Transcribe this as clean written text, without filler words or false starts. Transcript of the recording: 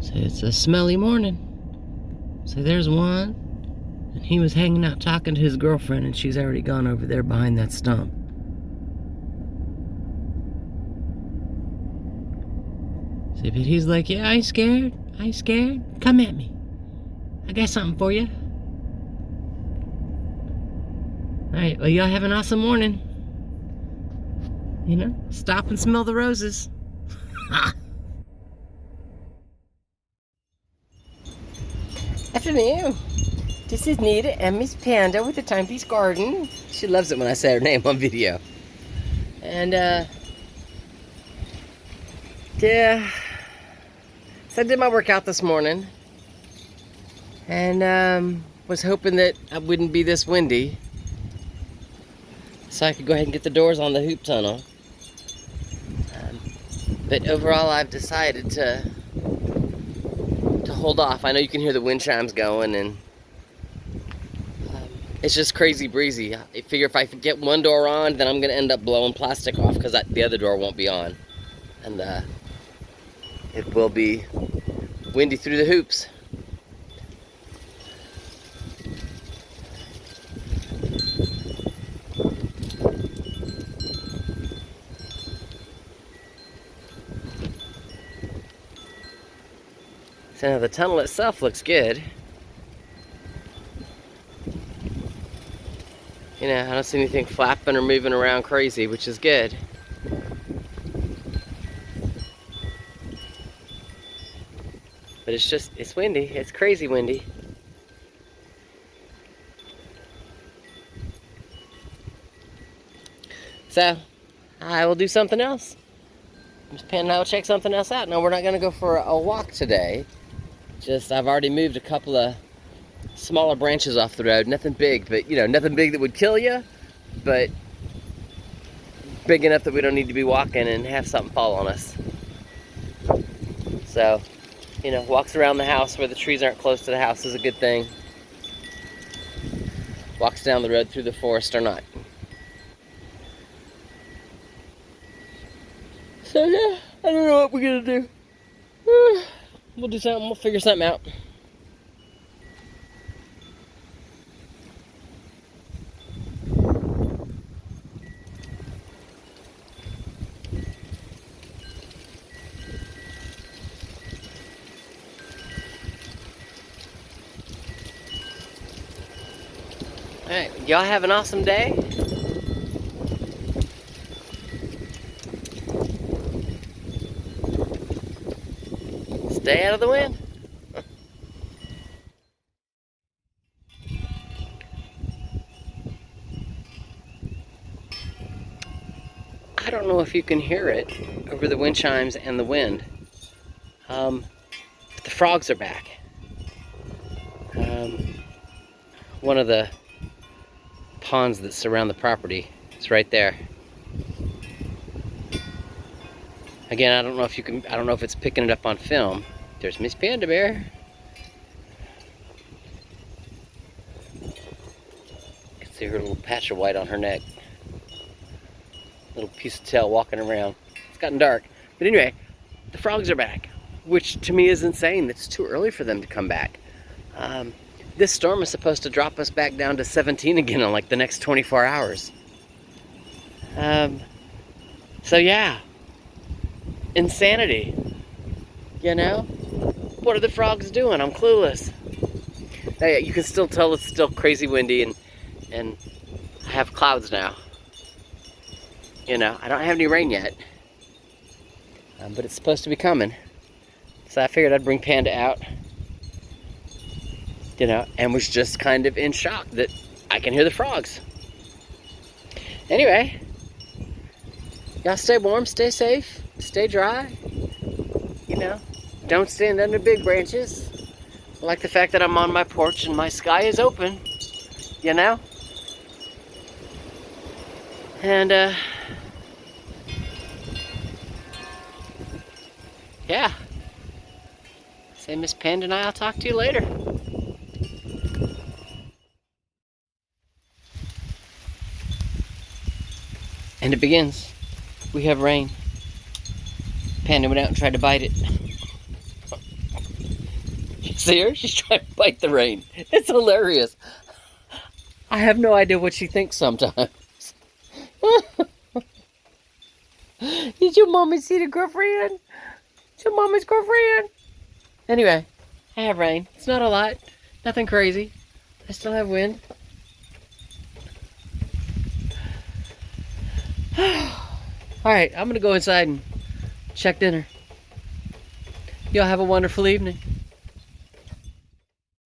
So it's a smelly morning. So there's one, and he was hanging out talking to his girlfriend, and she's already gone over there behind that stump. So, but he's like, yeah, I ain't scared. I ain't scared. Come at me. I got something for you. Alright, well, y'all have an awesome morning. You know, stop and smell the roses. Afternoon. This is Nita and Miss Panda with the Timepiece Garden. She loves it when I say her name on video. And, yeah. So I did my workout this morning. And, was hoping that it wouldn't be this windy. So I could go ahead and get the doors on the hoop tunnel. But overall, I've decided to hold off. I know you can hear the wind chimes going, and it's just crazy breezy. I figure if I get one door on, then I'm going to end up blowing plastic off because the other door won't be on. And it will be windy through the hoops. So now the tunnel itself looks good. You know, I don't see anything flapping or moving around crazy, which is good. But it's windy. It's crazy windy. So, I will do something else. Miss Panda and I will check something else out. No, we're not going to go for a walk today. I've already moved a couple of smaller branches off the road. Nothing big, but, you know, nothing big that would kill you, but big enough that we don't need to be walking and have something fall on us. So, you know, walks around the house where the trees aren't close to the house is a good thing. Walks down the road through the forest or not. So, yeah, I don't know what we're going to do. We'll do something. We'll figure something out. Alright, y'all have an awesome day. Stay out of the wind. I don't know if you can hear it over the wind chimes and the wind. But the frogs are back. One of the ponds that surround the property is right there. Again, I don't know if it's picking it up on film. There's Miss Panda Bear. You can see her little patch of white on her neck. Little piece of tail walking around. It's gotten dark. But anyway, the frogs are back, which to me is insane. It's too early for them to come back. This storm is supposed to drop us back down to 17 again in like the next 24 hours. So yeah. Insanity. You know? What are the frogs doing? I'm clueless. Hey, you can still tell it's still crazy windy and I have clouds now. You know, I don't have any rain yet. But it's supposed to be coming. So I figured I'd bring Panda out. You know, and was just kind of in shock that I can hear the frogs. Anyway, y'all stay warm, stay safe, stay dry. You know, don't stand under big branches. I like the fact that I'm on my porch and my sky is open. You know? And, yeah. Say Miss Panda and I'll talk to you later. And it begins. We have rain. Panda went out and tried to bite it. You see her? She's trying to bite the rain. It's hilarious. I have no idea what she thinks sometimes. Did your mommy see the girlfriend? It's your mommy's girlfriend. Anyway, I have rain. It's not a lot. Nothing crazy. I still have wind. Alright, I'm going to go inside and check dinner. Y'all have a wonderful evening.